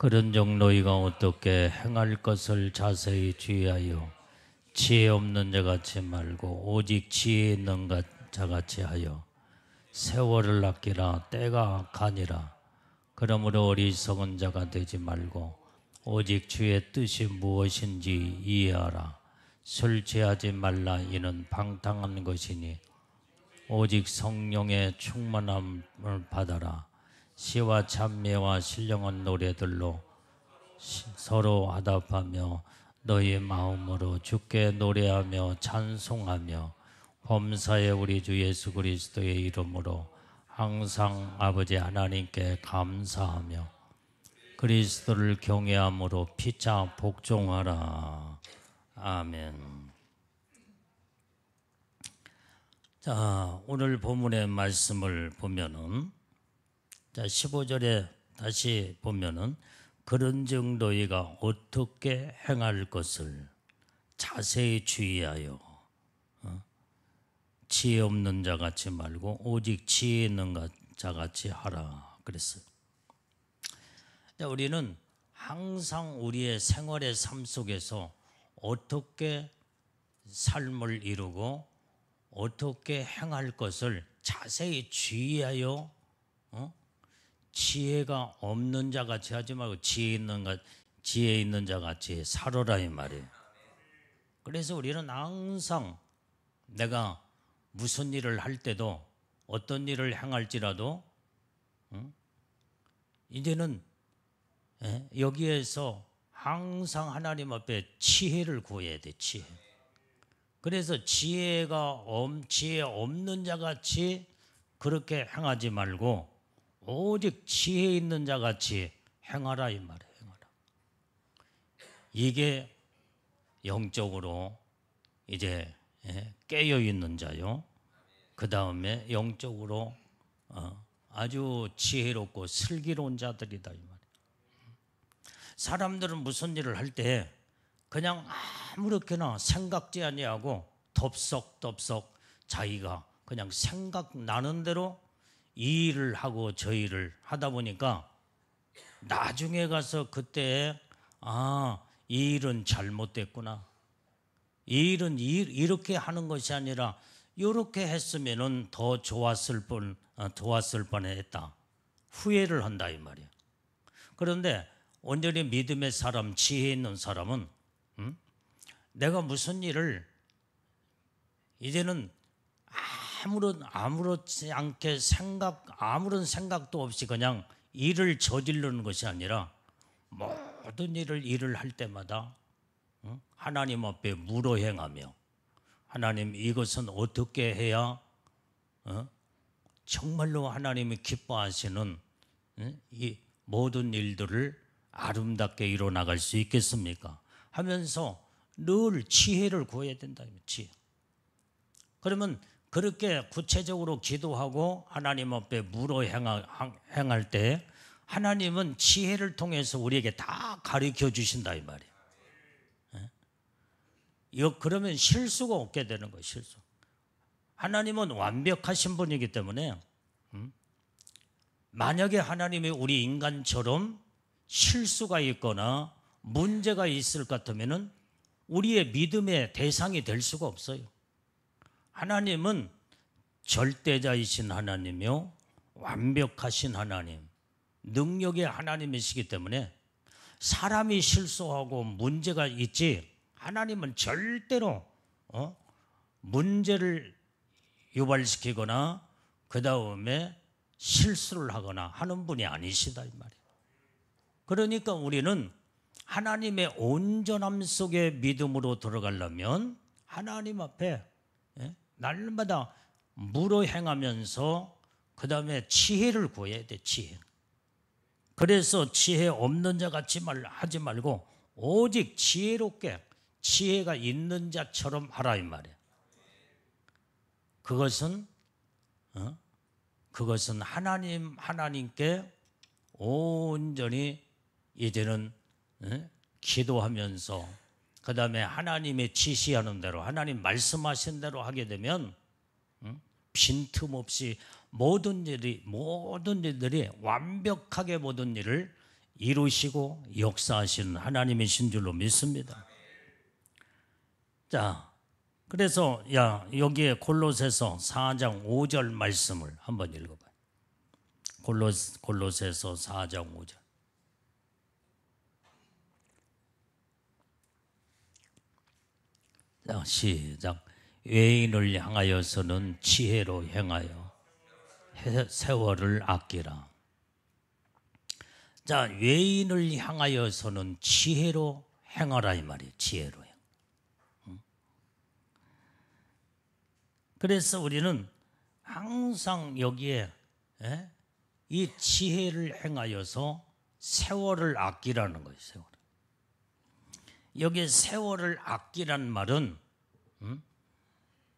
그런 적 너희가 어떻게 행할 것을 자세히 주의하여 지혜 없는 자같이 말고 오직 지혜 있는 자같이 하여 세월을 아끼라. 때가 가니라. 그러므로 어리석은 자가 되지 말고 오직 주의 뜻이 무엇인지 이해하라. 술 취하지 말라. 이는 방탕한 것이니 오직 성령의 충만함을 받아라. 시와 찬미와 신령한 노래들로 서로 화답하며 너희 마음으로 주께 노래하며 찬송하며 범사에 우리 주 예수 그리스도의 이름으로 항상 아버지 하나님께 감사하며 그리스도를 경외함으로 피차 복종하라. 아멘. 자, 오늘 본문의 말씀을 보면은, 자, 15절에 다시 보면은, 그런즉 너희가 어떻게 행할 것을 자세히 주의하여 지혜 없는 자같이 말고 오직 지혜 있는 자같이 하라 그랬어요. 자, 우리는 항상 우리의 생활의 삶 속에서 어떻게 삶을 이루고 어떻게 행할 것을 자세히 주의하여 지혜가 없는 자같이 하지 말고 지혜 있는 자같이 살아라 이 말이에요. 그래서 우리는 항상 내가 무슨 일을 할 때도 어떤 일을 행할지라도 이제는 여기에서 항상 하나님 앞에 지혜를 구해야 돼. 지혜. 그래서 지혜 없는 자같이 그렇게 행하지 말고 오직 지혜 있는 자같이 행하라 이 말이에요. 행하라. 이게 영적으로 이제 깨어 있는 자요. 그 다음에 영적으로 아주 지혜롭고 슬기로운 자들이다 이 말이에요. 사람들은 무슨 일을 할 때 그냥 아무렇게나 생각지 아니하고 덥석덥석 자기가 그냥 생각나는 대로 이 일을 하고 저 일을 하다 보니까 나중에 가서 그때 이 일은 잘못됐구나. 이 일은 이렇게 하는 것이 아니라 이렇게 했으면은 더 좋았을 뻔했다. 후회를 한다 이 말이야. 그런데 온전히 믿음의 사람, 지혜 있는 사람은 내가 무슨 일을 이제는 아무렇지 않게 아무런 생각도 없이 그냥 일을 저지르는 것이 아니라 모든 일을 할 때마다 하나님 앞에 물어 행하며 하나님 이것은 어떻게 해야 정말로 하나님이 기뻐하시는 이 모든 일들을 아름답게 이뤄나갈 수 있겠습니까? 하면서 늘 지혜를 구해야 된다. 지혜. 그러면 그렇게 구체적으로 기도하고 하나님 앞에 물어 행할 때 하나님은 지혜를 통해서 우리에게 다 가르쳐 주신다 이 말이에요. 그러면 실수가 없게 되는 거예요. 실수. 하나님은 완벽하신 분이기 때문에 만약에 하나님이 우리 인간처럼 실수가 있거나 문제가 있을 것 같으면 우리의 믿음의 대상이 될 수가 없어요. 하나님은 절대자이신 하나님이요 완벽하신 하나님, 능력의 하나님이시기 때문에 사람이 실수하고 문제가 있지 하나님은 절대로 문제를 유발시키거나 그 다음에 실수를 하거나 하는 분이 아니시다 이 말이에요. 그러니까 우리는 하나님의 온전함 속에 믿음으로 들어가려면 하나님 앞에 날마다 물어 행하면서 그 다음에 지혜를 구해야 돼. 지혜. 그래서 지혜 없는 자 같이 하지 말고 오직 지혜롭게 지혜가 있는 자처럼 하라 이 말이에요. 그것은 하나님께 온전히 이제는 기도하면서 그 다음에 하나님의 지시하는 대로 하나님 말씀하신 대로 하게 되면 빈틈없이 모든 일들이 완벽하게 모든 일을 이루시고 역사하시는 하나님이신 줄로 믿습니다. 자, 그래서 여기에 골로새서 4장 5절 말씀을 한번 읽어봐요. 골로새서 4장 5절. 자, 시작. 외인을 향하여서는 지혜로 행하여 세월을 아끼라. 자, 외인을 향하여서는 지혜로 행하라 이 말이에요. 지혜로 행. 그래서 우리는 항상 여기에 이 지혜를 행하여서 세월을 아끼라는 거예요. 세월. 여기에 세월을 아끼란 말은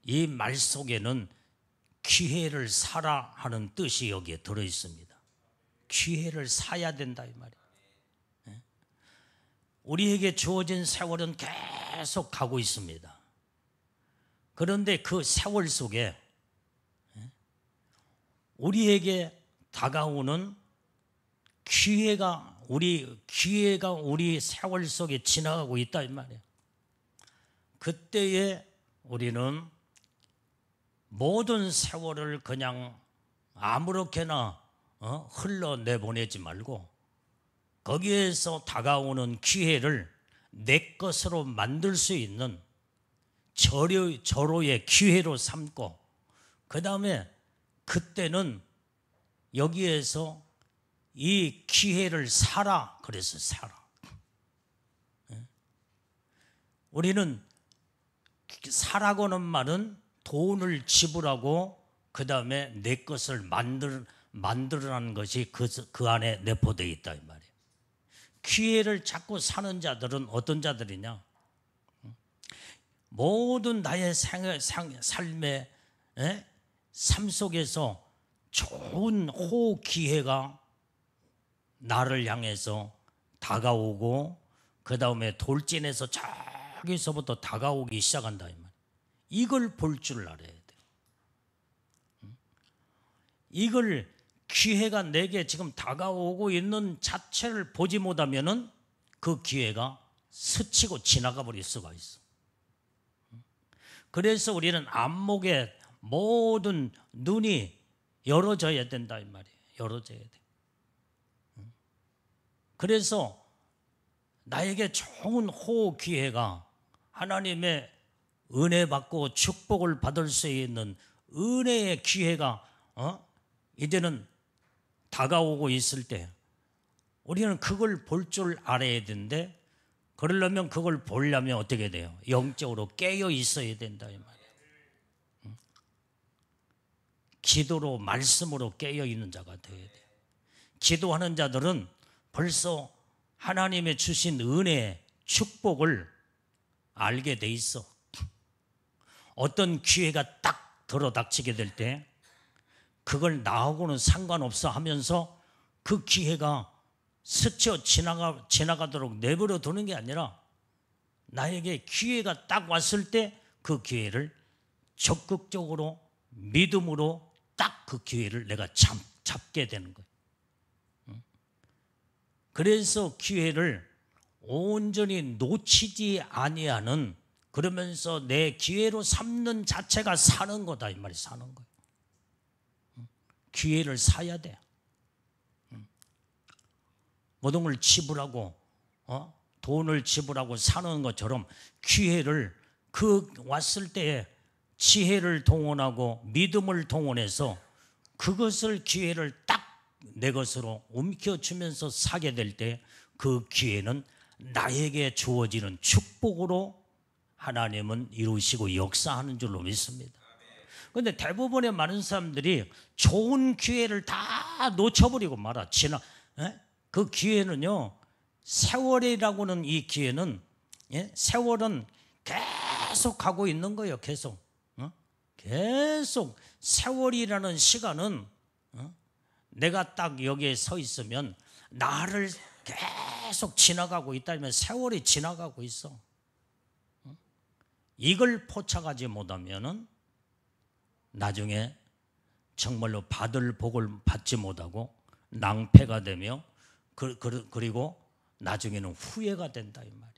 이 말 속에는 기회를 사라 하는 뜻이 여기에 들어 있습니다. 기회를 사야 된다 이 말이에요. 우리에게 주어진 세월은 계속 가고 있습니다. 그런데 그 세월 속에 우리에게 다가오는 기회가 우리 세월 속에 지나가고 있다 이 말이에요. 그때에 우리는 모든 세월을 그냥 아무렇게나 흘러내보내지 말고 거기에서 다가오는 기회를 내 것으로 만들 수 있는 절호의 기회로 삼고, 그 다음에 그때는 여기에서 이 기회를 사라. 그래서 사라. 우리는 사라고는 말은 돈을 지불하고 그 다음에 내 것을 만들어라는 것이 그 안에 내포되어 있다 이 말이에요. 기회를 찾고 사는 자들은 어떤 자들이냐? 모든 나의 삶의 삶 속에서 좋은 기회가 나를 향해서 다가오고 그 다음에 돌진해서 저기서부터 다가오기 시작한다 이 말이에요. 이걸 볼 줄 알아야 돼요. 이걸 기회가 내게 지금 다가오고 있는 자체를 보지 못하면은 그 기회가 스치고 지나가 버릴 수가 있어. 그래서 우리는 안목의 모든 눈이 열어져야 된다 이 말이에요. 열어져야 돼. 그래서 나에게 좋은 기회가 하나님의 은혜 받고 축복을 받을 수 있는 은혜의 기회가 이제는 다가오고 있을 때 우리는 그걸 볼 줄 알아야 되는데, 그러려면 그걸 보려면 어떻게 돼요? 영적으로 깨어 있어야 된다 이 말이에요. 기도로 말씀으로 깨어 있는 자가 되어야 돼요. 기도하는 자들은 벌써 하나님의 주신 은혜, 축복을 알게 돼 있어. 어떤 기회가 딱 들어닥치게 될 때 그걸 나하고는 상관없어 하면서 그 기회가 스쳐 지나가도록 내버려 두는 게 아니라 나에게 기회가 딱 왔을 때 그 기회를 적극적으로 믿음으로 딱 그 기회를 내가 잡게 되는 거예요. 그래서 기회를 온전히 놓치지 아니하는, 그러면서 내 기회로 삼는 자체가 사는 거다 이 말이 사는 거예요. 기회를 사야 돼. 모든 걸 지불하고 돈을 지불하고 사는 것처럼 기회를 왔을 때에 지혜를 동원하고 믿음을 동원해서 그것을 기회를 딱 내 것으로 움켜쥐면서 사게 될 때 그 기회는 나에게 주어지는 축복으로 하나님은 이루시고 역사하는 줄로 믿습니다. 그런데 대부분의 많은 사람들이 좋은 기회를 다 놓쳐버리고 말아. 그 기회는요, 세월이라고는 이 기회는 세월은 계속 가고 있는 거예요. 계속 세월이라는 시간은 내가 딱 여기에 서 있으면 나를 계속 지나가고 있다면 세월이 지나가고 있어. 이걸 포착하지 못하면은 나중에 정말로 받을 복을 받지 못하고 낭패가 되며 그리고 나중에는 후회가 된다 이 말이야.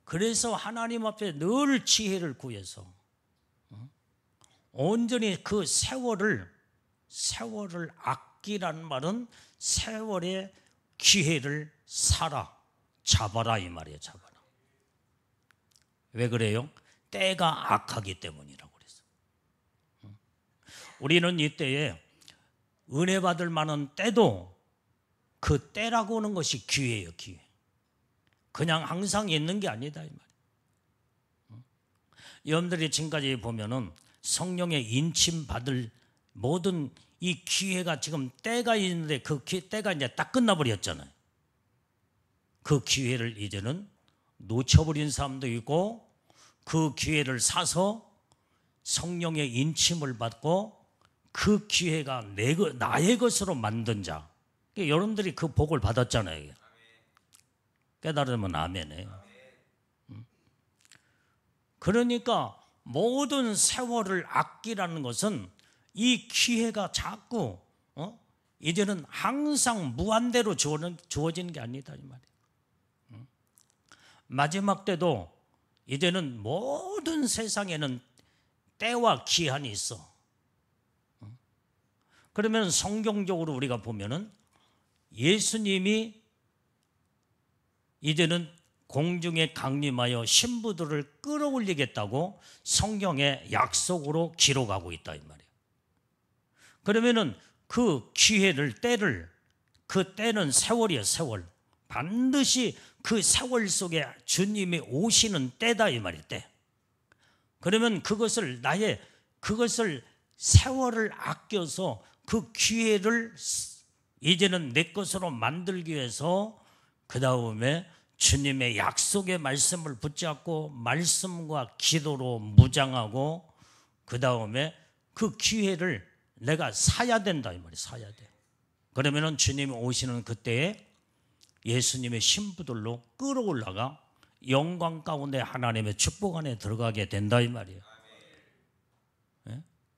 그래서 하나님 앞에 늘 지혜를 구해서 온전히 그 세월을 아끼라는 말은 세월의 기회를 잡아라 이 말이에요. 잡아라. 왜 그래요? 때가 악하기 때문이라고 그랬어. 우리는 이때에 은혜 받을 만한 때도 그 때라고 하는 것이 기회예요. 기회. 그냥 항상 있는 게 아니다 이 말이에요. 여러분들이 지금까지 보면은 성령의 인침 받을 모든 이 기회가 지금 때가 있는데 그 때가 이제 딱 끝나버렸잖아요. 그 기회를 이제는 놓쳐버린 사람도 있고 그 기회를 사서 성령의 인침을 받고 그 기회가 나의 것으로 만든 자. 여러분들이 그 복을 받았잖아요. 깨달으면 아멘이에요. 그러니까 모든 세월을 아끼라는 것은 이 기회가 자꾸 이제는 항상 무한대로 주어지는 게 아니다 이 말이에요. 마지막 때도 이제는 모든 세상에는 때와 기한이 있어. 그러면 성경적으로 우리가 보면은 예수님이 이제는 공중에 강림하여 신부들을 끌어올리겠다고 성경에 약속으로 기록하고 있다 이 말이에요. 그러면은 그 기회를 그 때는 세월이에요. 세월. 반드시 그 세월 속에 주님이 오시는 때다 이 말이에요. 때. 그러면 그것을 세월을 아껴서 그 기회를 이제는 내 것으로 만들기 위해서 그 다음에 주님의 약속의 말씀을 붙잡고 말씀과 기도로 무장하고 그 다음에 그 기회를 내가 사야 된다 이 말이에요. 사야 돼. 그러면은 주님이 오시는 그때에 예수님의 신부들로 끌어올라가 영광 가운데 하나님의 축복 안에 들어가게 된다 이 말이에요.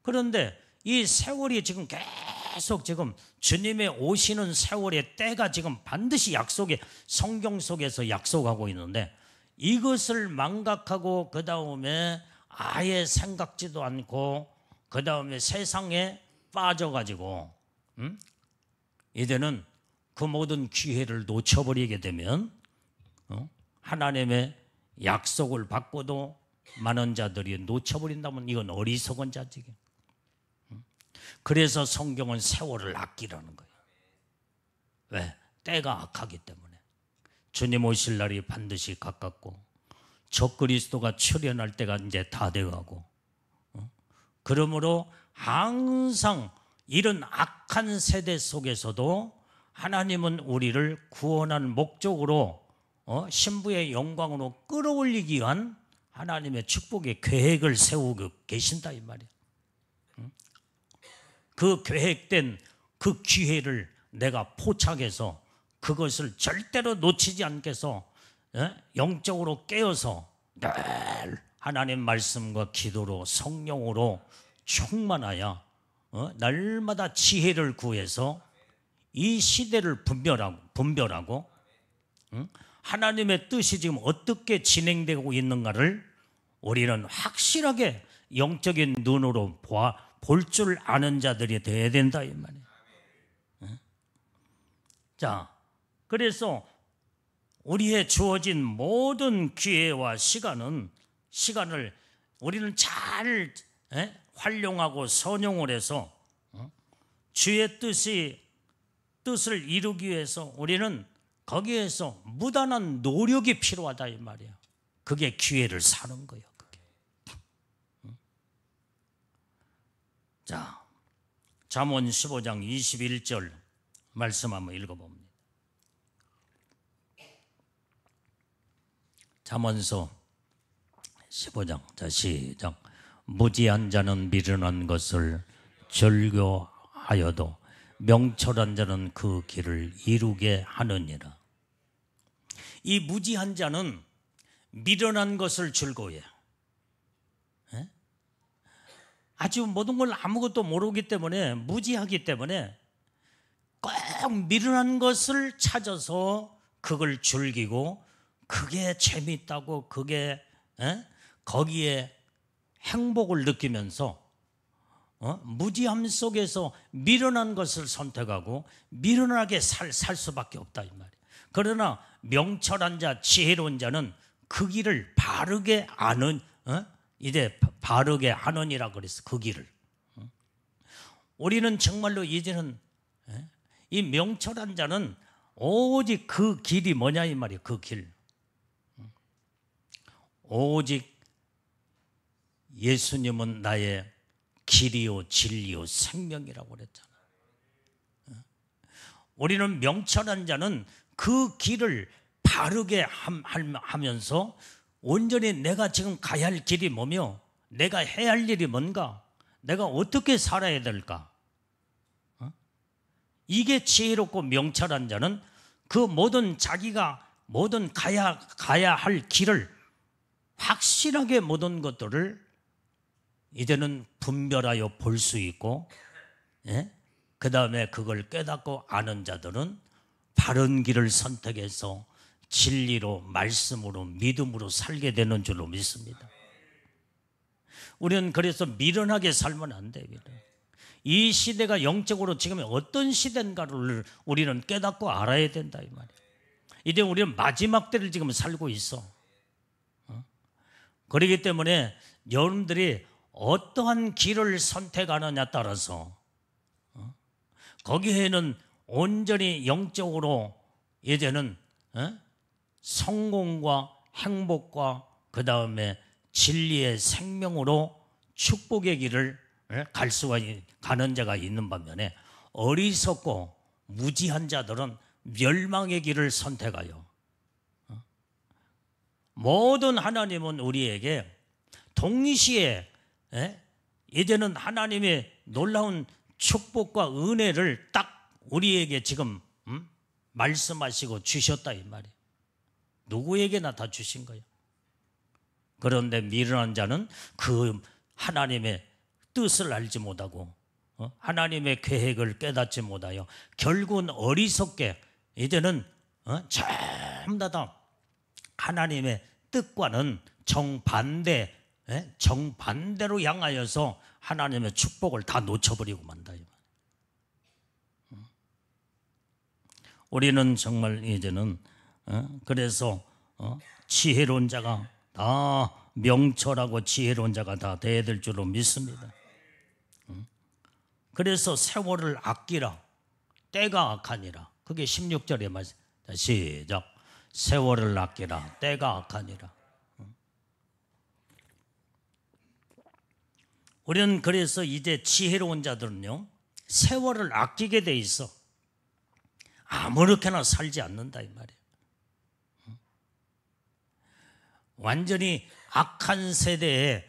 그런데 이 세월이 지금 계속 지금 주님의 오시는 세월의 때가 지금 반드시 성경 속에서 약속하고 있는데 이것을 망각하고 그 다음에 아예 생각지도 않고 그 다음에 세상에 빠져가지고 이제는 그 모든 기회를 놓쳐버리게 되면 하나님의 약속을 받고도 많은 자들이 놓쳐버린다면 이건 어리석은 자지기. 그래서 성경은 세월을 아끼라는 거예요. 왜? 때가 악하기 때문에. 주님 오실 날이 반드시 가깝고 적그리스도가 출현할 때가 이제 다 돼가고 그러므로 항상 이런 악한 세대 속에서도 하나님은 우리를 구원한 목적으로 신부의 영광으로 끌어올리기 위한 하나님의 축복의 계획을 세우고 계신다 이 말이에요. 그 계획된 그 기회를 내가 포착해서 그것을 절대로 놓치지 않게 해서 영적으로 깨어서 늘 하나님 말씀과 기도로 성령으로 충만하여 날마다 지혜를 구해서 이 시대를 분별하고 하나님의 뜻이 지금 어떻게 진행되고 있는가를 우리는 확실하게 영적인 눈으로 볼 줄 아는 자들이 되어야 된다 이 말이에요. 자, 그래서 우리의 주어진 모든 기회와 시간을 우리는 잘 활용하고 선용을 해서 주의 뜻을 이루기 위해서 우리는 거기에서 무단한 노력이 필요하다 이 말이에요. 그게 기회를 사는 거예요. 그게. 자, 잠언 15장 21절 말씀 한번 읽어봅니다. 잠언서 15장, 자 시작. 무지한 자는 미련한 것을 즐겨하여도 명철한 자는 그 길을 이루게 하느니라. 이 무지한 자는 미련한 것을 즐거워해. 아주 모든 걸 아무것도 모르기 때문에 무지하기 때문에 꼭 미련한 것을 찾아서 그걸 즐기고 그게 재밌다고 그게 거기에 행복을 느끼면서 무지함 속에서 미련한 것을 선택하고 미련하게 살 수밖에 없다 이 말이에요. 그러나 명철한 자, 지혜로운 자는 그 길을 바르게 아는 이제 바르게 하느니라 그랬어. 그 길을. 우리는 정말로 이제는 이 명철한 자는 오직 그 길이 뭐냐 이 말이에요. 그 길. 오직 예수님은 나의 길이요 진리요 생명이라고 그랬잖아. 우리는 명철한 자는 그 길을 바르게 하면서 온전히 내가 지금 가야 할 길이 뭐며 내가 해야 할 일이 뭔가 내가 어떻게 살아야 될까 이게 지혜롭고 명철한 자는 그 모든 자기가 모든 가야 할 길을 확실하게 모든 것들을 이제는 분별하여 볼 수 있고 그 다음에 그걸 깨닫고 아는 자들은 바른 길을 선택해서 진리로 말씀으로 믿음으로 살게 되는 줄로 믿습니다. 우리는 그래서 미련하게 살면 안 됩니다. 이 시대가 영적으로 지금 어떤 시대인가를 우리는 깨닫고 알아야 된다 이 말이에요. 이제 우리는 마지막 때를 지금 살고 있어. 그렇기 때문에 여러분들이 어떠한 길을 선택하느냐 따라서 거기에는 온전히 영적으로 이제는 성공과 행복과 그 다음에 진리의 생명으로 축복의 길을 갈 수가 가는 자가 있는 반면에 어리석고 무지한 자들은 멸망의 길을 선택하여 모든 하나님은 우리에게 동시에 이제는 하나님의 놀라운 축복과 은혜를 딱 우리에게 지금 말씀하시고 주셨다 이 말이에요. 누구에게나 다 주신 거예요. 그런데 미련한 자는 그 하나님의 뜻을 알지 못하고 하나님의 계획을 깨닫지 못하여 결국은 어리석게 이제는 전부 다 하나님의 뜻과는 정반대로 향하여서 하나님의 축복을 다 놓쳐버리고 만다. 우리는 정말 이제는 그래서 지혜로운 자가 다 명철하고 지혜로운 자가 다 돼야 될 줄로 믿습니다. 그래서 세월을 아끼라 때가 악하니라. 그게 16절의 말씀. 시작. 세월을 아끼라 때가 악하니라. 우리는 그래서 이제 지혜로운 자들은요 세월을 아끼게 돼 있어. 아무렇게나 살지 않는다 이 말이에요. 완전히 악한 세대에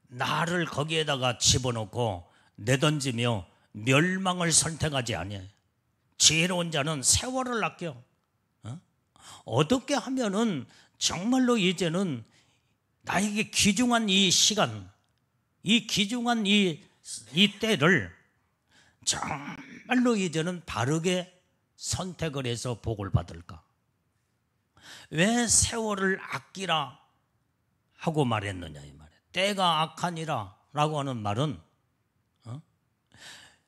나를 거기에다가 집어넣고 내던지며 멸망을 선택하지 아니에요. 지혜로운 자는 세월을 아껴. 어떻게 하면은 정말로 이제는 나에게 귀중한 이 시간, 이 귀중한 이 때를 정말로 이제는 바르게 선택을 해서 복을 받을까? 왜 세월을 아끼라 하고 말했느냐 이 말이에요. 때가 악하니라 라고 하는 말은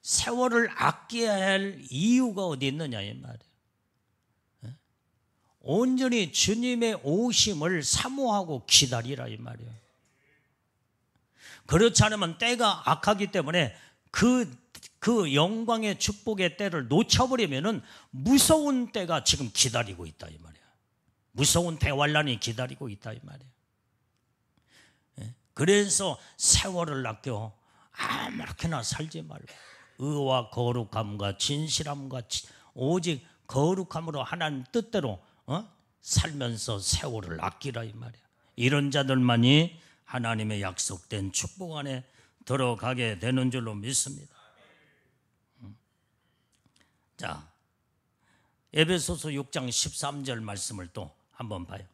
세월을 아껴야 할 이유가 어디 있느냐 이 말이에요. 온전히 주님의 오심을 사모하고 기다리라 이 말이에요. 그렇지 않으면 때가 악하기 때문에 그 영광의 축복의 때를 놓쳐버리면은 무서운 때가 지금 기다리고 있다 이 말이에요. 무서운 대환란이 기다리고 있다 이 말이에요. 그래서 세월을 아껴 아무렇게나 살지 말고 의와 거룩함과 진실함과 오직 거룩함으로 하나님 뜻대로 살면서 세월을 아끼라 이 말이에요. 이런 자들만이 하나님의 약속된 축복 안에 들어가게 되는 줄로 믿습니다. 자, 에베소서 6장 13절 말씀을 또 한번 봐요.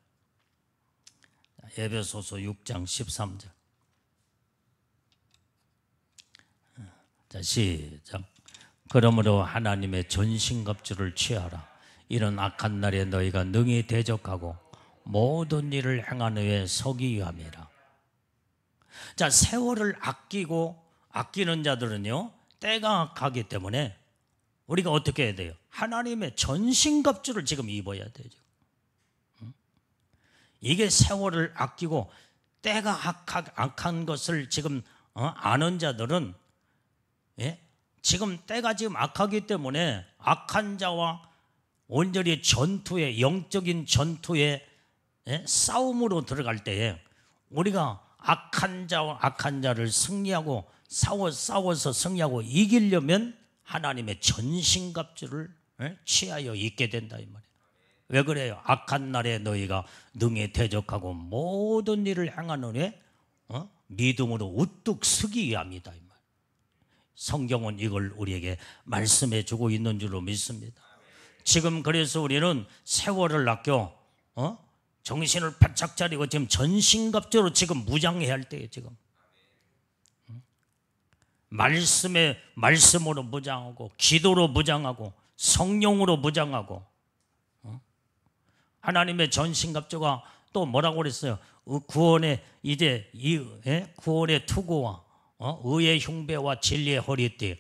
에베소서 6장 13절. 자, 시작. 그러므로 하나님의 전신갑주를 취하라. 이런 악한 날에 너희가 능히 대적하고 모든 일을 행한 후에 서기 위함이라. 자, 세월을 아끼는 자들은요, 때가 가기 때문에 우리가 어떻게 해야 돼요? 하나님의 전신갑주를 지금 입어야 되죠. 이게 세월을 아끼고 때가 악한 것을 지금 아는 자들은, 예? 지금 때가 지금 악하기 때문에 악한 자와 온전히 전투에, 영적인 전투에, 예? 싸움으로 들어갈 때에 우리가 악한 자를 승리하고 싸워서 승리하고 이기려면 하나님의 전신갑주를, 예? 취하여 있게 된다 이 말이에요. 왜 그래요? 악한 날에 너희가 능히 대적하고 모든 일을 행한 후에 믿음으로 우뚝 서기 위함이다 이 말이에요. 성경은 이걸 우리에게 말씀해 주고 있는 줄로 믿습니다. 지금 그래서 우리는 세월을 아껴 정신을 바짝 차리고 지금 전신갑주로 지금 무장해야 할 때예요. 지금 말씀으로 무장하고, 기도로 무장하고, 성령으로 무장하고, 하나님의 전신갑주가 또 뭐라고 그랬어요? 구원의 구원의 투구와 의의 흉배와 진리의 허리띠,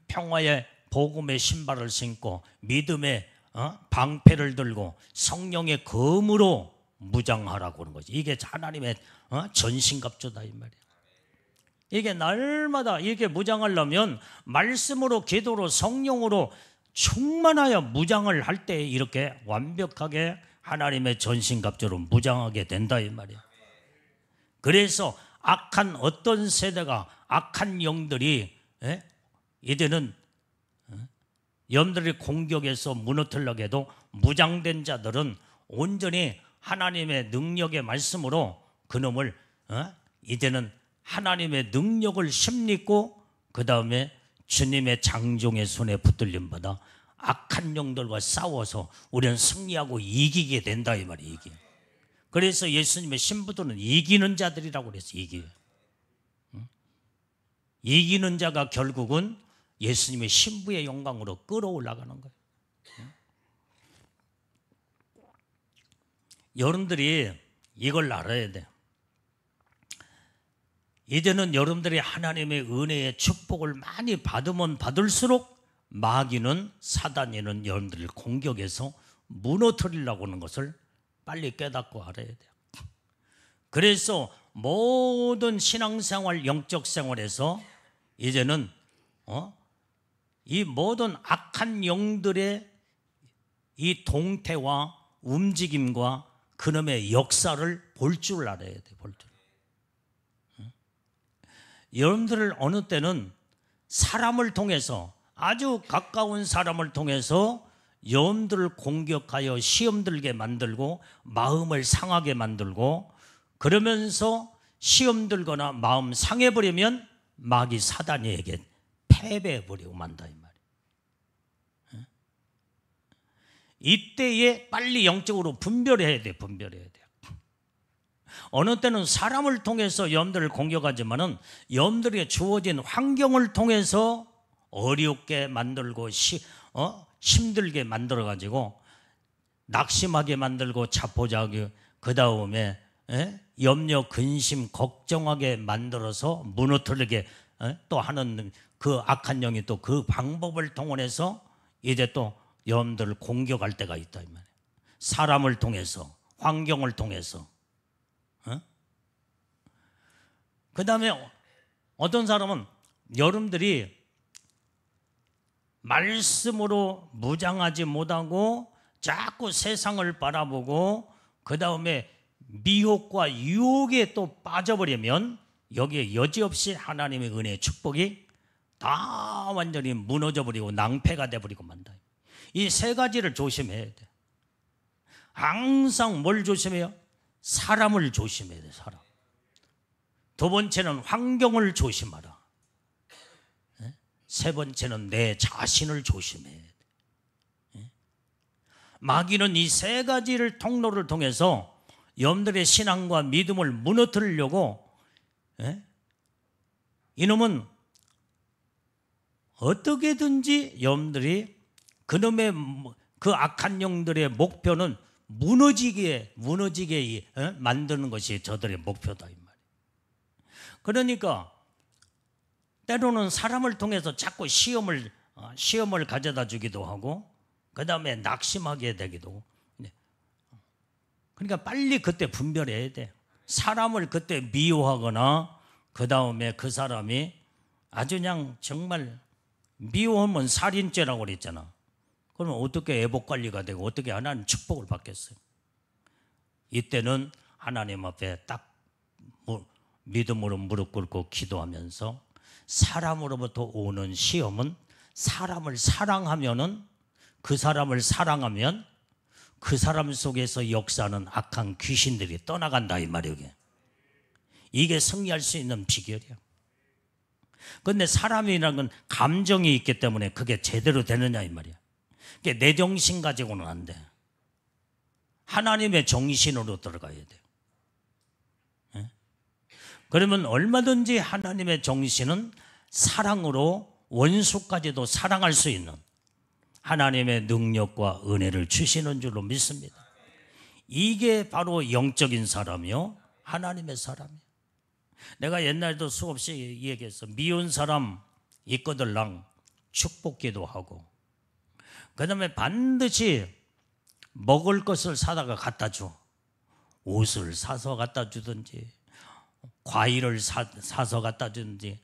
평화의 복음의 신발을 신고 믿음의 방패를 들고 성령의 검으로 무장하라고 하는 거지. 이게 하나님의 전신갑주다 이 말이에요. 이게 날마다 이렇게 무장하려면 말씀으로, 기도로, 성령으로 충만하여 무장을 할 때 이렇게 완벽하게 하나님의 전신갑주로 무장하게 된다 이 말이에요. 그래서 악한 어떤 세대가, 악한 영들이, 이제는 영들의 공격에서 무너뜨리려고 해도 무장된 자들은 온전히 하나님의 능력의 말씀으로 그놈을 이제는 하나님의 능력을 힘입고 그 다음에 주님의 장종의 손에 붙들림 받아 악한 영들과 싸워서 우리는 승리하고 이기게 된다 이 말이에요. 이게. 그래서 예수님의 신부들은 이기는 자들이라고 그랬어요. 이기는 자가 결국은 예수님의 신부의 영광으로 끌어올라가는 거예요. 여러분들이 이걸 알아야 돼요. 이제는 여러분들이 하나님의 은혜의 축복을 많이 받으면 받을수록 마귀는, 사단이는 여러분들을 공격해서 무너뜨리려고 하는 것을 빨리 깨닫고 알아야 돼요. 그래서 모든 신앙생활, 영적 생활에서 이제는 이 모든 악한 영들의 이 동태와 움직임과 그놈의 역사를 볼 줄 알아야 돼요. 볼 줄. 여러분들을 어느 때는 사람을 통해서, 아주 가까운 사람을 통해서 여러분들을 공격하여 시험 들게 만들고 마음을 상하게 만들고, 그러면서 시험 들거나 마음 상해버리면 마귀 사단에게 패배해버리고 만다 이 말이에요. 이때에 빨리 영적으로 분별해야 돼. 분별해야 돼. 어느 때는 사람을 통해서 여러분들을 공격하지만은 여러분들에게 주어진 환경을 통해서 어렵게 만들고 힘들게 만들어 가지고 낙심하게 만들고 자포자기, 그 다음에 염려, 근심, 걱정하게 만들어서 무너뜨리게 또 하는 그 악한 영이 또 그 방법을 통해서 이제 또 여러분들을 공격할 때가 있다 이 말이에요. 사람을 통해서, 환경을 통해서. 그 다음에 어떤 사람은 여러분들이 말씀으로 무장하지 못하고 자꾸 세상을 바라보고 그 다음에 미혹과 유혹에 또 빠져버리면 여기에 여지없이 하나님의 은혜의 축복이 다 완전히 무너져버리고 낭패가 돼버리고 만다. 이 세 가지를 조심해야 돼. 항상 뭘 조심해요? 사람을 조심해야 돼. 사람. 두 번째는 환경을 조심하라. 세 번째는 내 자신을 조심해야 돼. 마귀는 이 세 가지를 통로를 통해서 여러분들의 신앙과 믿음을 무너뜨리려고, 이놈은 어떻게든지 여러분들이 그놈의 그 악한 영들의 목표는 무너지게 만드는 것이 저들의 목표다 이 말이에요. 그러니까 때로는 사람을 통해서 자꾸 시험을 가져다 주기도 하고, 그 다음에 낙심하게 되기도 하고. 그러니까 빨리 그때 분별해야 돼. 사람을 그때 미워하거나, 그 다음에 그 사람이 아주 그냥 정말 미워하면 살인죄라고 그랬잖아. 그러면 어떻게 애복 관리가 되고 어떻게 하나님 축복을 받겠어요? 이때는 하나님 앞에 딱 믿음으로 무릎 꿇고 기도하면서, 사람으로부터 오는 시험은 사람을 사랑하면은, 그 사람을 사랑하면 그 사람 속에서 역사하는 악한 귀신들이 떠나간다 이 말이에요. 이게 승리할 수 있는 비결이야. 그런데 사람이라는 건 감정이 있기 때문에 그게 제대로 되느냐 이 말이야. 내 정신 가지고는 안 돼. 하나님의 정신으로 들어가야 돼. 그러면 얼마든지 하나님의 정신은 사랑으로 원수까지도 사랑할 수 있는 하나님의 능력과 은혜를 주시는 줄로 믿습니다. 이게 바로 영적인 사람이요, 하나님의 사람이에요. 내가 옛날에도 수없이 얘기했어. 미운 사람 있거들랑 축복기도 하고, 그 다음에 반드시 먹을 것을 사다가 갖다 줘. 옷을 사서 갖다 주든지, 과일을 사서 갖다 주든지,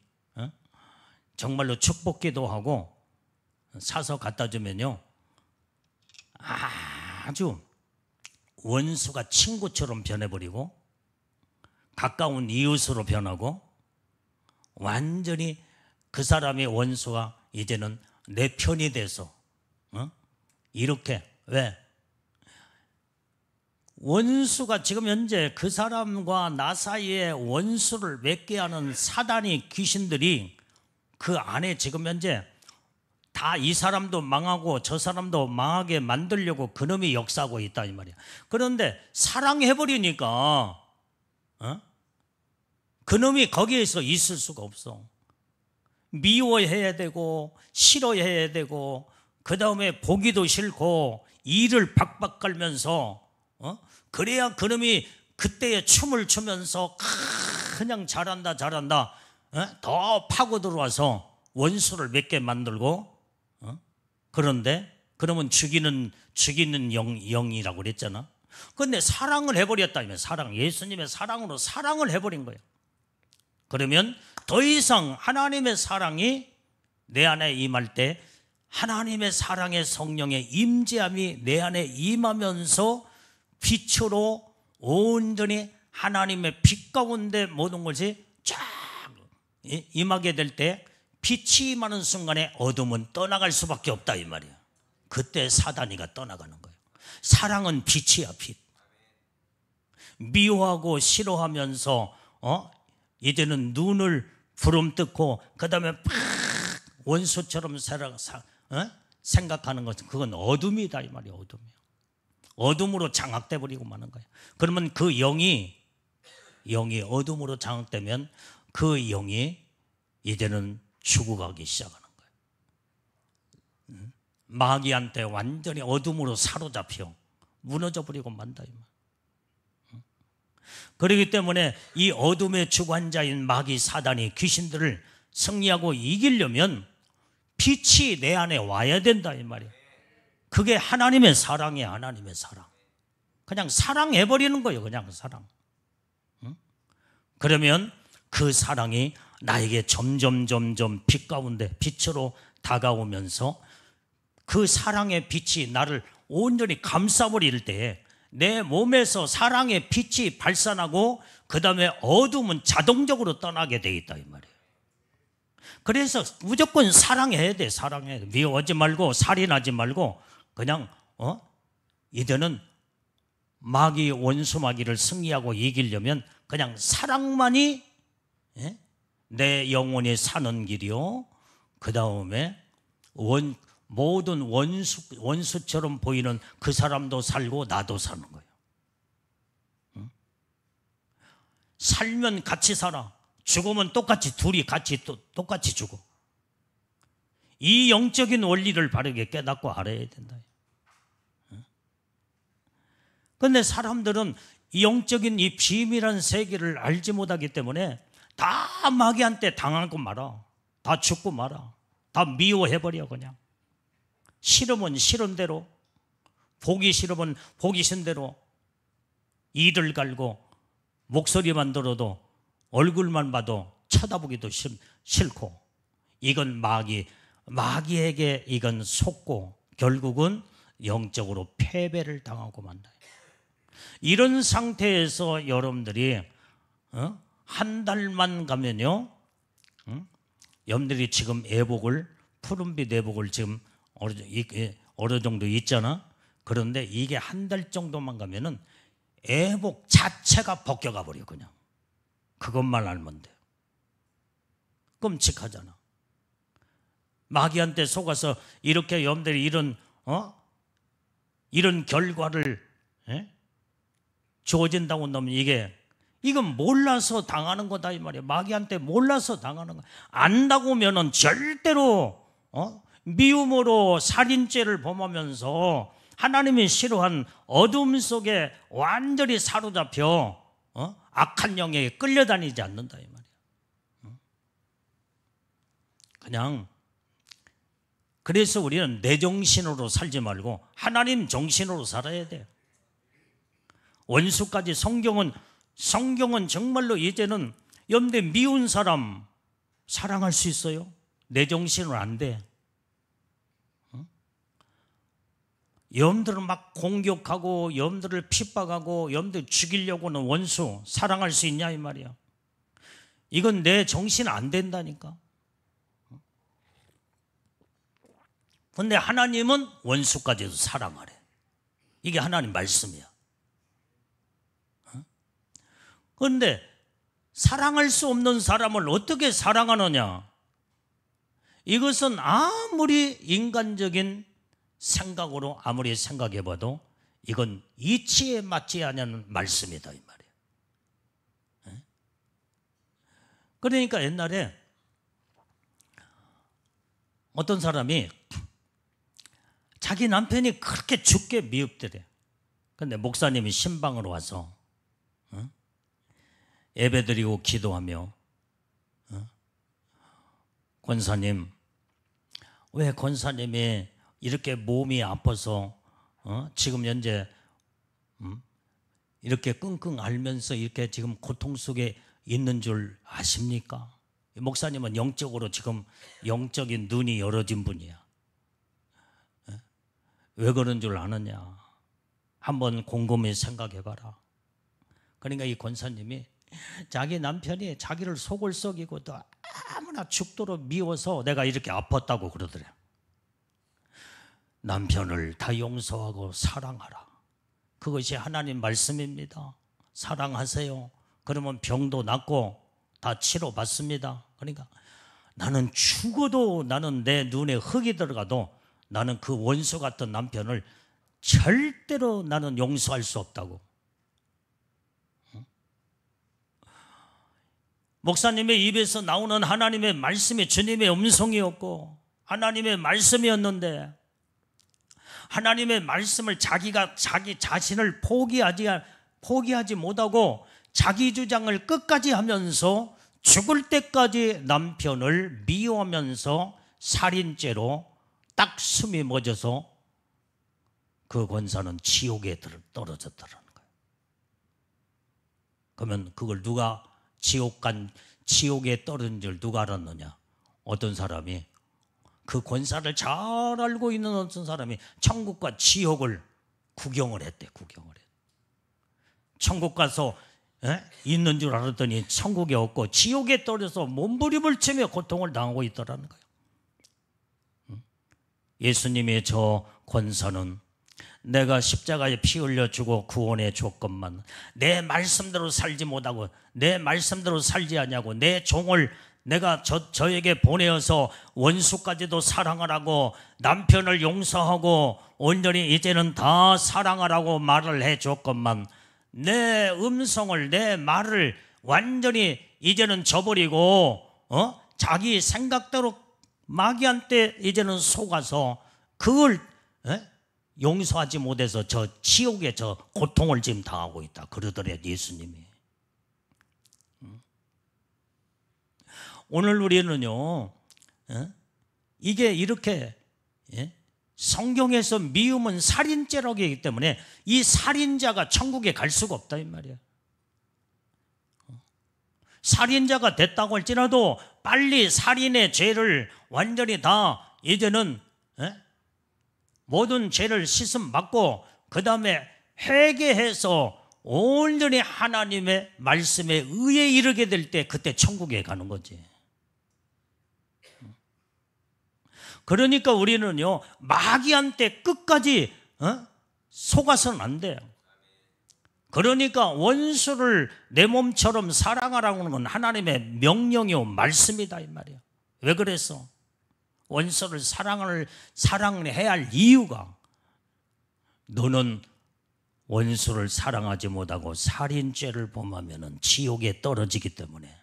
정말로 축복기도 하고 사서 갖다 주면요, 아주 원수가 친구처럼 변해버리고 가까운 이웃으로 변하고, 완전히 그 사람의 원수가 이제는 내 편이 돼서 이렇게. 왜? 원수가 지금 현재 그 사람과 나 사이에 원수를 맺게 하는 사단이, 귀신들이 그 안에 지금 현재 다 이 사람도 망하고 저 사람도 망하게 만들려고 그놈이 역사하고 있다 이 말이야. 그런데 사랑해버리니까 그놈이 거기에서 있을 수가 없어. 미워해야 되고 싫어해야 되고, 그 다음에 보기도 싫고 이를 박박 깔면서 그래야 그놈이 그때에 춤을 추면서 그냥 잘한다 더 파고 들어와서 원수를 맺게 만들고. 그런데 그러면 죽이는 영이라고 그랬잖아. 그런데 사랑을 해버렸다면, 예수님의 사랑으로 사랑을 해버린 거예요. 그러면 더 이상 하나님의 사랑이 내 안에 임할 때 하나님의 사랑의 성령의 임재함이 내 안에 임하면서 빛으로 온전히 하나님의 빛 가운데 모든 것이 쫙 임하게 될 때, 빛이 임하는 순간에 어둠은 떠나갈 수밖에 없다 이 말이야. 그때 사단이가 떠나가는 거예요. 사랑은 빛이야, 빛. 미워하고 싫어하면서 이제는 눈을 부름뜯고 그 다음에 팍 원수처럼 생각하는 것은, 그건 어둠이다 이 말이야. 어둠이야. 어둠으로 장악돼 버리고 마는 거야. 그러면 그 영이 어둠으로 장악되면 그 영이 이제는 죽어가기 시작하는 거예요. 마귀한테 완전히 어둠으로 사로잡혀 무너져 버리고 만다 이 말. 그렇기 때문에 이 어둠의 주관자인 마귀 사단이 귀신들을 승리하고 이기려면 빛이 내 안에 와야 된다 이 말이에요. 그게 하나님의 사랑이야. 하나님의 사랑. 그냥 사랑해버리는 거예요. 그냥 사랑. 그러면 그 사랑이 나에게 점점 빛 가운데 빛으로 다가오면서, 그 사랑의 빛이 나를 온전히 감싸버릴 때 내 몸에서 사랑의 빛이 발산하고, 그 다음에 어둠은 자동적으로 떠나게 돼 있다 이 말이에요. 그래서 무조건 사랑해야 돼. 사랑해야 돼. 미워하지 말고 살인하지 말고, 그냥 이제는 마귀, 원수 마귀를 승리하고 이기려면 그냥 사랑만이 내 영혼이 사는 길이요, 그 다음에 모든 원수처럼 보이는 그 사람도 살고 나도 사는 거예요. 살면 같이 살아. 죽으면 똑같이, 둘이 같이 똑같이 죽어. 이 영적인 원리를 바르게 깨닫고 알아야 된다. 그런데 사람들은 이 영적인 이 비밀한 세계를 알지 못하기 때문에 다 마귀한테 당하고 말아. 다 죽고 말아. 다 미워해버려 그냥. 싫으면 싫은 대로, 보기 싫으면 보기 싫은 대로 이를 갈고 목소리만 들어도 얼굴만 봐도 쳐다보기도 싫고, 이건 마귀에게 이건 속고 결국은 영적으로 패배를 당하고 만다. 이런 상태에서 여러분들이 한 달만 가면요, 여러분들이 지금 푸른빛 애복을 지금 어느 정도 있잖아. 그런데 이게 한 달 정도만 가면은 애복 자체가 벗겨가 버려. 그냥 그것만 알면 돼. 끔찍하잖아. 마귀한테 속아서 이렇게 여러분들이 이런 결과를 주어진다고 하면 이건 몰라서 당하는 거다 이 말이야. 마귀한테 몰라서 당하는 거야. 안다고 하면은 절대로 미움으로 살인죄를 범하면서 하나님이 싫어한 어둠 속에 완전히 사로잡혀 악한 영에 끌려다니지 않는다 이 말이야. 그냥 그래서 우리는 내 정신으로 살지 말고 하나님 정신으로 살아야 돼. 원수까지 성경은 정말로 이제는 여러분들 미운 사람 사랑할 수 있어요? 내 정신으로 안 돼. 여러분들을 막 공격하고 여러분들을 핍박하고 여러분들 죽이려고 하는 원수 사랑할 수 있냐 이 말이야. 이건 내 정신 안 된다니까. 그런데 하나님은 원수까지도 사랑하래. 이게 하나님 말씀이야. 그런데 사랑할 수 없는 사람을 어떻게 사랑하느냐? 이것은 아무리 인간적인 생각으로 아무리 생각해봐도 이건 이치에 맞지 않는 말씀이다 이 말이에요. 그러니까 옛날에 어떤 사람이 자기 남편이 그렇게 죽게 미흡더래. 그런데 목사님이 신방으로 와서 예배드리고 기도하며 권사님, 왜 권사님이 이렇게 몸이 아파서 지금 현재 이렇게 끙끙 앓면서 이렇게 지금 고통 속에 있는 줄 아십니까? 목사님은 영적으로 지금 영적인 눈이 열어진 분이야. 왜 그런 줄 아느냐? 한번 곰곰이 생각해봐라. 그러니까 이 권사님이 자기 남편이 자기를 속을 썩이고 또 아무나 죽도록 미워서 내가 이렇게 아팠다고 그러더래. 남편을 다 용서하고 사랑하라. 그것이 하나님 말씀입니다. 사랑하세요. 그러면 병도 낫고 다 치료받습니다. 그러니까 나는 죽어도 나는 내 눈에 흙이 들어가도 나는 그 원수 같은 남편을 절대로 나는 용서할 수 없다고. 목사님의 입에서 나오는 하나님의 말씀이 주님의 음성이었고 하나님의 말씀이었는데 하나님의 말씀을 자기가 자기 자신을 포기하지 못하고 자기 주장을 끝까지 하면서 죽을 때까지 남편을 미워하면서 살인죄로 딱 숨이 멎어서 그 권사는 지옥에 떨어졌더라는 거예요. 그러면 그걸 누가 지옥에 떨어진 줄 누가 알았느냐? 어떤 사람이 그 권사를 잘 알고 있는 어떤 사람이 천국과 지옥을 구경을 했대. 천국 가서 있는 줄 알았더니 천국에 없고 지옥에 떨어져서 몸부림을 치며 고통을 당하고 있더라는 거예요. 예수님의 저 권사는 내가 십자가에 피 흘려 주고 구원해 줬건만 내 말씀대로 살지 못하고 내 말씀대로 살지 않냐고 내 종을 내가 저에게 보내어서 원수까지도 사랑하라고 남편을 용서하고 온전히 이제는 다 사랑하라고 말을 해줬건만 내 음성을 내 말을 완전히 이제는 저버리고 자기 생각대로 마귀한테 이제는 속아서 그걸 용서하지 못해서 저 지옥의 저 고통을 지금 당하고 있다 그러더래요, 예수님이. 오늘 우리는요, 이게 이렇게 성경에서 미움은 살인죄라고 하기 때문에 이 살인자가 천국에 갈 수가 없다 이 말이야. 살인자가 됐다고 할지라도 빨리 살인의 죄를 완전히 다 이제는 모든 죄를 씻음 받고 그 다음에 회개해서 온전히 하나님의 말씀에 의에 이르게 될 때 그때 천국에 가는 거지. 그러니까 우리는요, 마귀한테 끝까지 속아서는 안 돼요. 그러니까 원수를 내 몸처럼 사랑하라고 하는 건 하나님의 명령이요 말씀이다 이 말이야. 왜 그랬어? 원수를 사랑해야 할 이유가, 너는 원수를 사랑하지 못하고 살인죄를 범하면 지옥에 떨어지기 때문에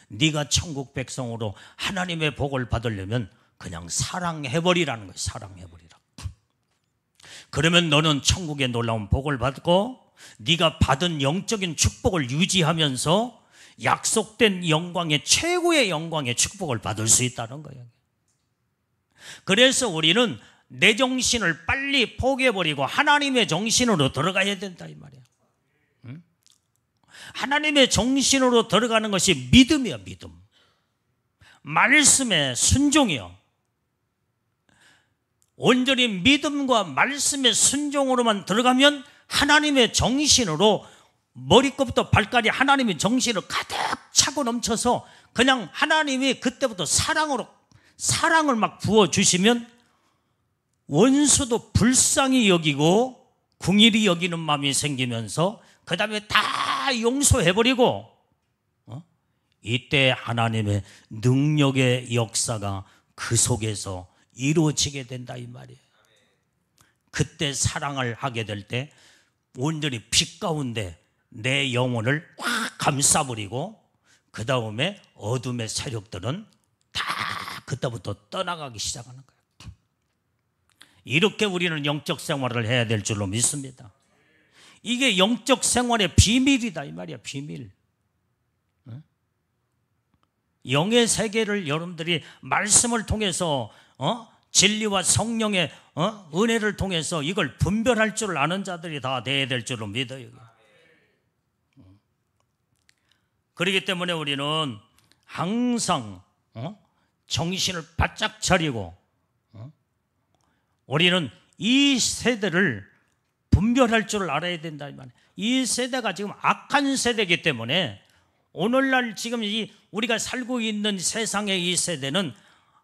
네가 천국 백성으로 하나님의 복을 받으려면 그냥 사랑해버리라는 거예요. 사랑해버리라. 그러면 너는 천국의 놀라운 복을 받고 네가 받은 영적인 축복을 유지하면서 약속된 영광의 최고의 영광의 축복을 받을 수 있다는 거예요. 그래서 우리는 내 정신을 빨리 포기해버리고 하나님의 정신으로 들어가야 된다 이 말이야. 하나님의 정신으로 들어가는 것이 믿음이야. 믿음. 말씀의 순종이요. 온전히 믿음과 말씀의 순종으로만 들어가면 하나님의 정신으로 머리끝부터 발까지 하나님의 정신을 가득 차고 넘쳐서 그냥 하나님이 그때부터 사랑을 막 부어주시면 원수도 불쌍히 여기고 궁일이 여기는 마음이 생기면서 그 다음에 다 용서해버리고 이때 하나님의 능력의 역사가 그 속에서 이루어지게 된다 이 말이에요. 그때 사랑을 하게 될 때 온전히 빛 가운데 내 영혼을 꽉 감싸버리고 그 다음에 어둠의 세력들은 다 그때부터 떠나가기 시작하는 거예요. 이렇게 우리는 영적 생활을 해야 될 줄로 믿습니다. 이게 영적 생활의 비밀이다 이 말이야. 비밀. 영의 세계를 여러분들이 말씀을 통해서 진리와 성령의 은혜를 통해서 이걸 분별할 줄 아는 자들이 다 돼야 될 줄로 믿어요. 그렇기 때문에 우리는 항상 정신을 바짝 차리고 우리는 이 세대를 분별할 줄 알아야 된다 이 말이에요. 이 세대가 지금 악한 세대이기 때문에 오늘날 지금 우리가 살고 있는 세상의 이 세대는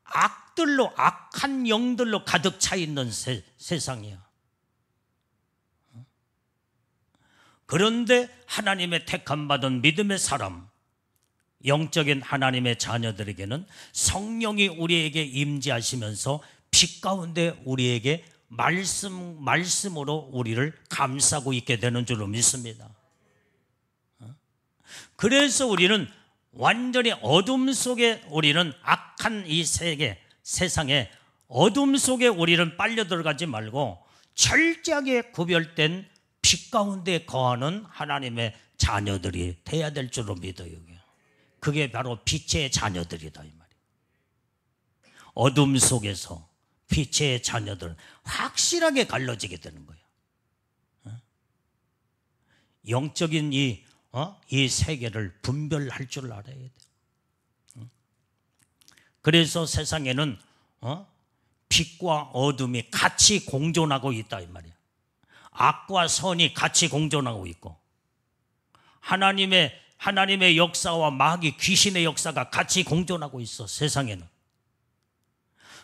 악들로, 악한 영들로 가득 차 있는 세상이야. 그런데 하나님의 택함 받은 믿음의 사람, 영적인 하나님의 자녀들에게는 성령이 우리에게 임재하시면서 빛 가운데 우리에게 말씀으로 우리를 감싸고 있게 되는 줄로 믿습니다. 그래서 우리는 완전히 어둠 속에, 우리는 악한 이 세상에 어둠 속에 우리는 빨려 들어가지 말고 철저하게 구별된 빛 가운데 거하는 하나님의 자녀들이 돼야 될 줄로 믿어요. 그게 바로 빛의 자녀들이다 이 말이에요. 어둠 속에서 빛의 자녀들 확실하게 갈라지게 되는 거예요. 영적인 이 세계를 분별할 줄 알아야 돼요. 그래서 세상에는 빛과 어둠이 같이 공존하고 있다 이 말이에요. 악과 선이 같이 공존하고 있고 하나님의 역사와 마귀 귀신의 역사가 같이 공존하고 있어 세상에는.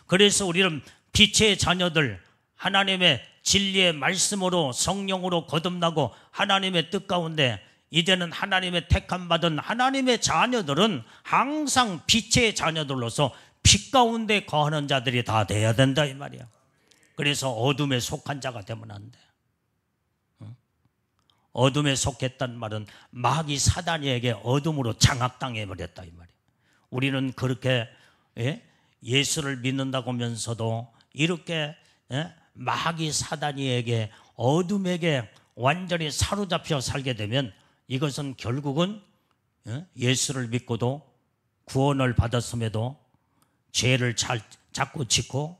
그래서 우리는 빛의 자녀들, 하나님의 진리의 말씀으로 성령으로 거듭나고 하나님의 뜻 가운데 이제는 하나님의 택함 받은 하나님의 자녀들은 항상 빛의 자녀들로서 빛 가운데 거하는 자들이 다 돼야 된다 이 말이야. 그래서 어둠에 속한 자가 되면 안 돼. 어둠에 속했단 말은 마귀 사단에게 어둠으로 장악당해 버렸다 이 말이야. 우리는 그렇게 예수를 믿는다고 하면서도 이렇게 마귀 사단이에게 어둠에게 완전히 사로잡혀 살게 되면 이것은 결국은 예수를 믿고도 구원을 받았음에도 죄를 자꾸 짓고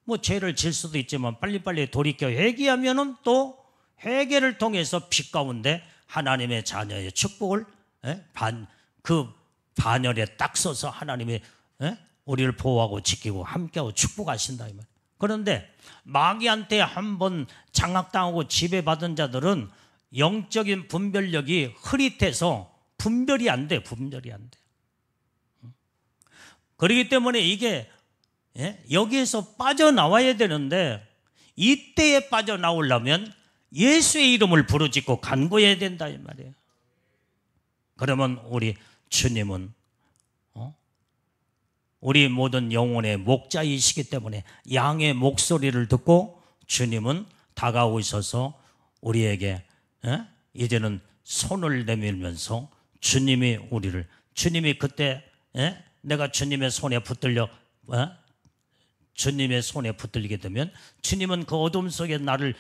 뭐 죄를 질 수도 있지만 빨리빨리 돌이켜 회개하면은 또 회개를 통해서 빛 가운데 하나님의 자녀의 축복을 그 반열에 딱 서서 하나님이 우리를 보호하고 지키고 함께하고 축복하신다 이 말이에요. 그런데 마귀한테 한번 장악당하고 지배받은 자들은 영적인 분별력이 흐릿해서 분별이 안 돼. 그렇기 때문에 이게 여기에서 빠져나와야 되는데 이때에 빠져나오려면 예수의 이름을 부르짖고 간구해야 된다 이 말이에요. 그러면 우리 주님은 우리 모든 영혼의 목자이시기 때문에 양의 목소리를 듣고 주님은 다가오셔서 우리에게 이제는 손을 내밀면서 주님이 그때 내가 주님의 손에 붙들려 주님의 손에 붙들리게 되면 주님은 그 어둠 속에 나를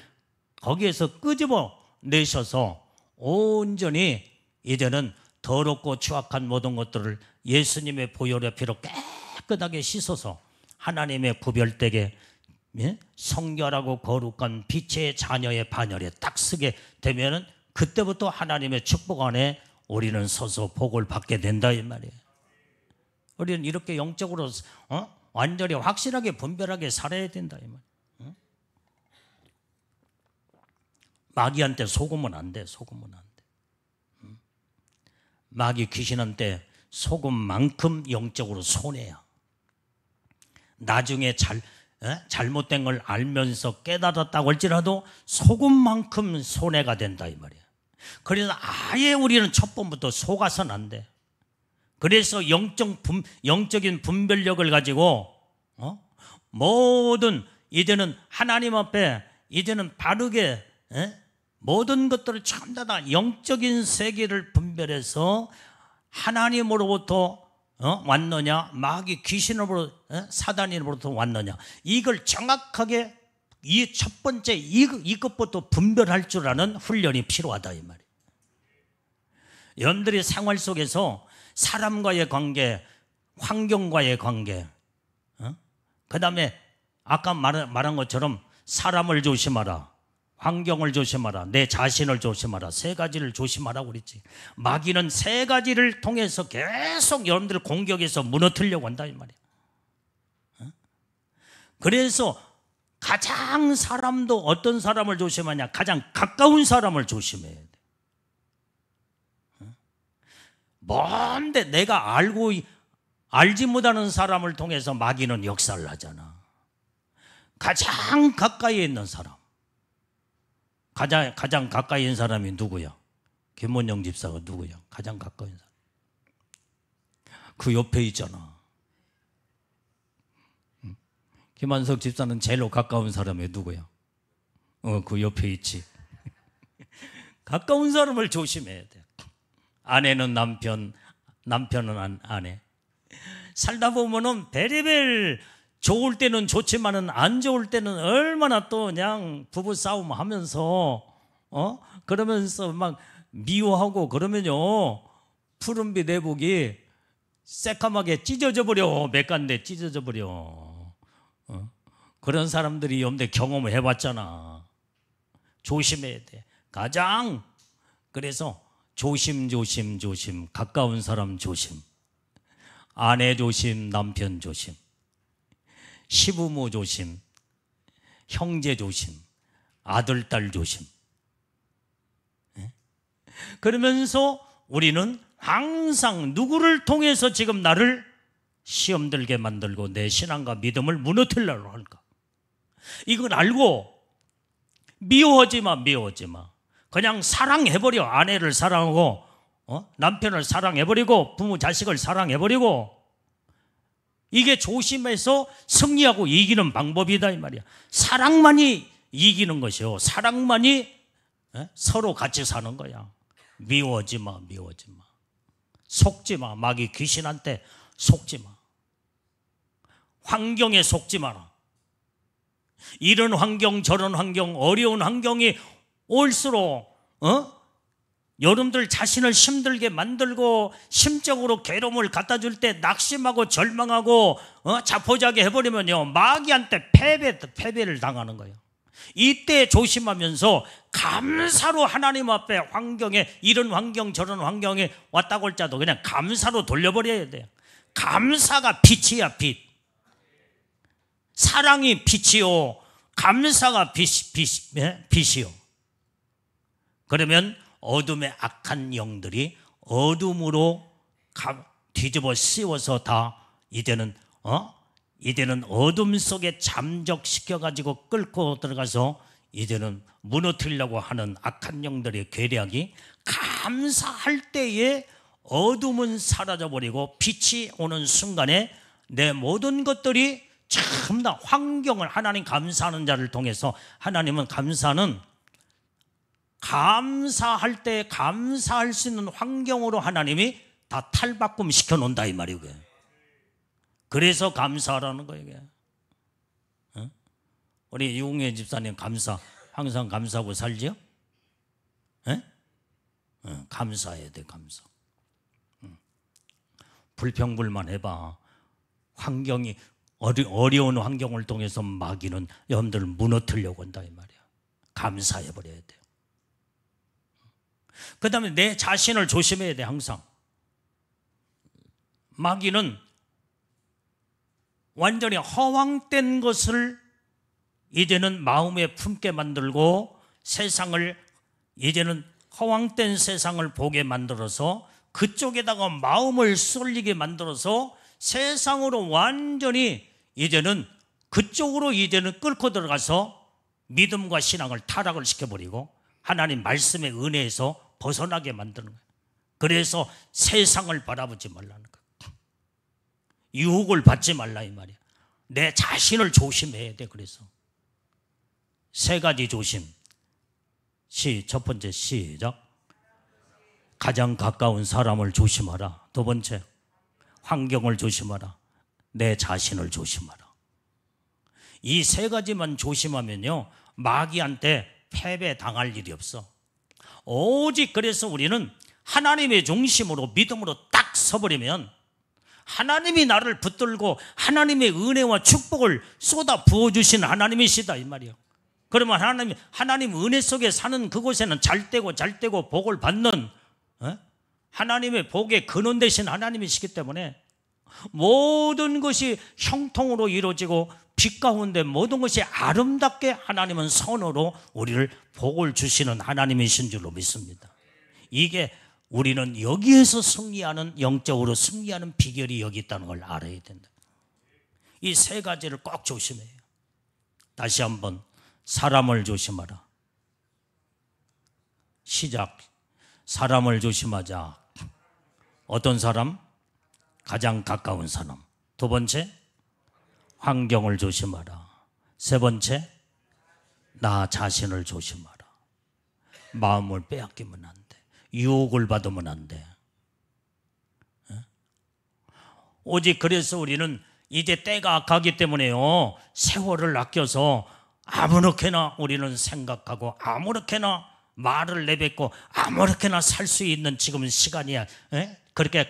거기에서 끄집어 내셔서 온전히 이제는 더럽고 추악한 모든 것들을 예수님의 보혈의 피로 깨끗하게 씻어서 하나님의 구별되게 성결하고 거룩한 빛의 자녀의 반열에 딱 서게 되면은 그때부터 하나님의 축복 안에 우리는 서서 복을 받게 된다 이 말이에요. 우리는 이렇게 영적으로 완전히 확실하게 분별하게 살아야 된다 이 말이에요. 마귀한테 속으면 안 돼. 마귀 귀신한테 속음만큼 영적으로 손해야. 나중에 잘못된 걸 알면서 깨달았다고 할지라도 속음만큼 손해가 된다 이 말이야. 그래서 아예 우리는 첫 번부터 속아서는 안 돼. 그래서 영적인 분별력을 가지고 모든 이제는 하나님 앞에 이제는 바르게 모든 것들을 전부 다 영적인 세계를 분별해서 하나님으로부터 왔느냐 마귀 귀신으로부터 사단으로부터 왔느냐 이걸 정확하게 이 첫 번째 이것부터 분별할 줄 아는 훈련이 필요하다 이 말이에요. 여러분들이 생활 속에서 사람과의 관계, 환경과의 관계, 그 다음에 아까 말한 것처럼 사람을 조심하라, 환경을 조심하라, 내 자신을 조심하라, 세 가지를 조심하라고 그랬지. 마귀는 세 가지를 통해서 계속 여러분들을 공격해서 무너뜨리려고 한다 이 말이야. 그래서 가장 사람도 어떤 사람을 조심하냐? 가장 가까운 사람을 조심해야 돼. 뭔데 내가 알지 못하는 사람을 통해서 마귀는 역사를 하잖아. 가장 가까이에 있는 사람, 가장 가까이 있는 사람이 누구야? 김원영 집사가 누구야? 가장 가까이 있는 사람. 그 옆에 있잖아. 김한석 집사는 제일 가까운 사람이 누구야? 그 옆에 있지. 가까운 사람을 조심해야 돼. 아내는 남편, 남편은 아내. 살다 보면은 베리벨 좋을 때는 좋지만은 안 좋을 때는 얼마나 또 그냥 부부 싸움 하면서 그러면서 막 미워하고 그러면요 푸른빛 내복이 새까맣게 찢어져 버려. 맥간데 찢어져 버려. 그런 사람들이 염대 경험을 해봤잖아. 조심해야 돼. 가장 그래서 조심 가까운 사람 조심, 아내 조심, 남편 조심, 시부모 조심, 형제 조심, 아들 딸 조심. 그러면서 우리는 항상 누구를 통해서 지금 나를 시험 들게 만들고 내 신앙과 믿음을 무너뜨리려고 할까? 이걸 알고 미워하지 마. 그냥 사랑해버려. 아내를 사랑하고 남편을 사랑해버리고 부모 자식을 사랑해버리고 이게 조심해서 승리하고 이기는 방법이다 이 말이야. 사랑만이 이기는 것이요. 사랑만이 서로 같이 사는 거야. 미워하지 마. 속지 마. 마귀 귀신한테 속지 마. 환경에 속지 마라. 이런 환경 저런 환경 어려운 환경이 올수록 여러분들 자신을 힘들게 만들고 심적으로 괴로움을 갖다 줄 때 낙심하고 절망하고 자포자기 해버리면요 마귀한테 패배를 당하는 거예요. 이때 조심하면서 감사로 하나님 앞에 환경에 이런 환경 저런 환경에 왔다고 할자도 그냥 감사로 돌려버려야 돼요. 감사가 빛이야 빛. 사랑이 빛이요 감사가 빛이요. 그러면 어둠의 악한 영들이 어둠으로 뒤집어 씌워서 다 이제는 어둠 속에 잠적시켜 가지고 끌고 들어가서 이제는 무너뜨리려고 하는 악한 영들의 계략이 감사할 때에 어둠은 사라져 버리고 빛이 오는 순간에 내 모든 것들이 참나 환경을 하나님 감사하는 자를 통해서 하나님은 감사할 때 감사할 수 있는 환경으로 하나님이 다 탈바꿈 시켜 놓는다 이 말이에요. 그래서 감사하라는 거예요. 이게. 우리 이웅혜 집사님 항상 감사하고 살지요? 감사해야 돼 감사. 불평불만 해봐. 환경이 어려운 환경을 통해서 마귀는 여러분들을 무너뜨리려고 한다 이 말이야. 감사해버려야 돼요. 그 다음에 내 자신을 조심해야 돼. 항상 마귀는 완전히 허황된 것을 이제는 마음에 품게 만들고 세상을 이제는 허황된 세상을 보게 만들어서 그쪽에다가 마음을 쏠리게 만들어서 세상으로 완전히 이제는 그쪽으로 이제는 끌고 들어가서 믿음과 신앙을 타락을 시켜버리고 하나님 말씀의 은혜에서 벗어나게 만드는 거예요. 그래서 세상을 바라보지 말라는 거예요. 유혹을 받지 말라 이 말이야. 내 자신을 조심해야 돼. 그래서 세 가지 조심. 첫 번째 시작. 가장 가까운 사람을 조심하라. 두 번째 환경을 조심하라. 내 자신을 조심하라. 이 세 가지만 조심하면요 마귀한테 패배당할 일이 없어. 오직 그래서 우리는 하나님의 중심으로 믿음으로 딱 서버리면 하나님이 나를 붙들고 하나님의 은혜와 축복을 쏟아 부어주시는 하나님이시다 이 말이에요. 그러면 하나님 은혜 속에 사는 그곳에는 잘되고 복을 받는 하나님의 복의 근원 되신 하나님이시기 때문에 모든 것이 형통으로 이루어지고 빛 가운데 모든 것이 아름답게 하나님은 선으로 우리를 복을 주시는 하나님이신 줄로 믿습니다. 이게 우리는 여기에서 승리하는 영적으로 승리하는 비결이 여기 있다는 걸 알아야 된다. 이 세 가지를 꼭 조심해요. 다시 한번 사람을 조심하라. 시작. 사람을 조심하자. 어떤 사람? 가장 가까운 사람. 두 번째 환경을 조심하라. 세 번째 나 자신을 조심하라. 마음을 빼앗기면 안 돼. 유혹을 받으면 안 돼. 오직 그래서 우리는 이제 때가 가기 때문에요 세월을 아껴서 아무렇게나 우리는 생각하고 아무렇게나 말을 내뱉고 아무렇게나 살 수 있는 지금은 시간이야. 그렇게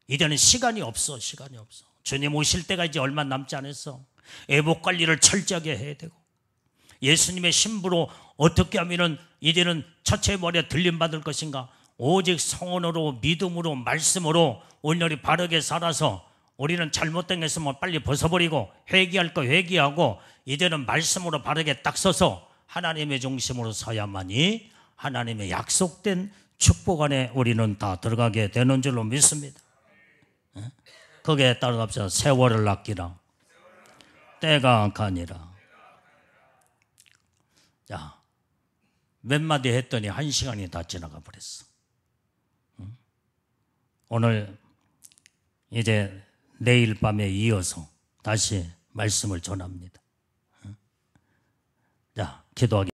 이제는 시간이 없어. 주님 오실 때가 이제 얼마 남지 않았어. 애복 관리를 철저하게 해야 되고 예수님의 신부로 어떻게 하면은 이제는 첫째 머리에 들림 받을 것인가? 오직 성언으로 믿음으로 말씀으로 온전히 바르게 살아서 우리는 잘못된 게 있으면 빨리 벗어버리고 회개할 거 회개하고 이제는 말씀으로 바르게 딱 서서 하나님의 중심으로 서야만이 하나님의 약속된 축복 안에 우리는 다 들어가게 되는 줄로 믿습니다. 거기에 따라갑시다. 세월을 아끼라. 때가 가니라. 자, 몇 마디 했더니 1시간이 다 지나가 버렸어. 오늘 이제 내일 밤에 이어서 다시 말씀을 전합니다. 자, 기도하겠습니다.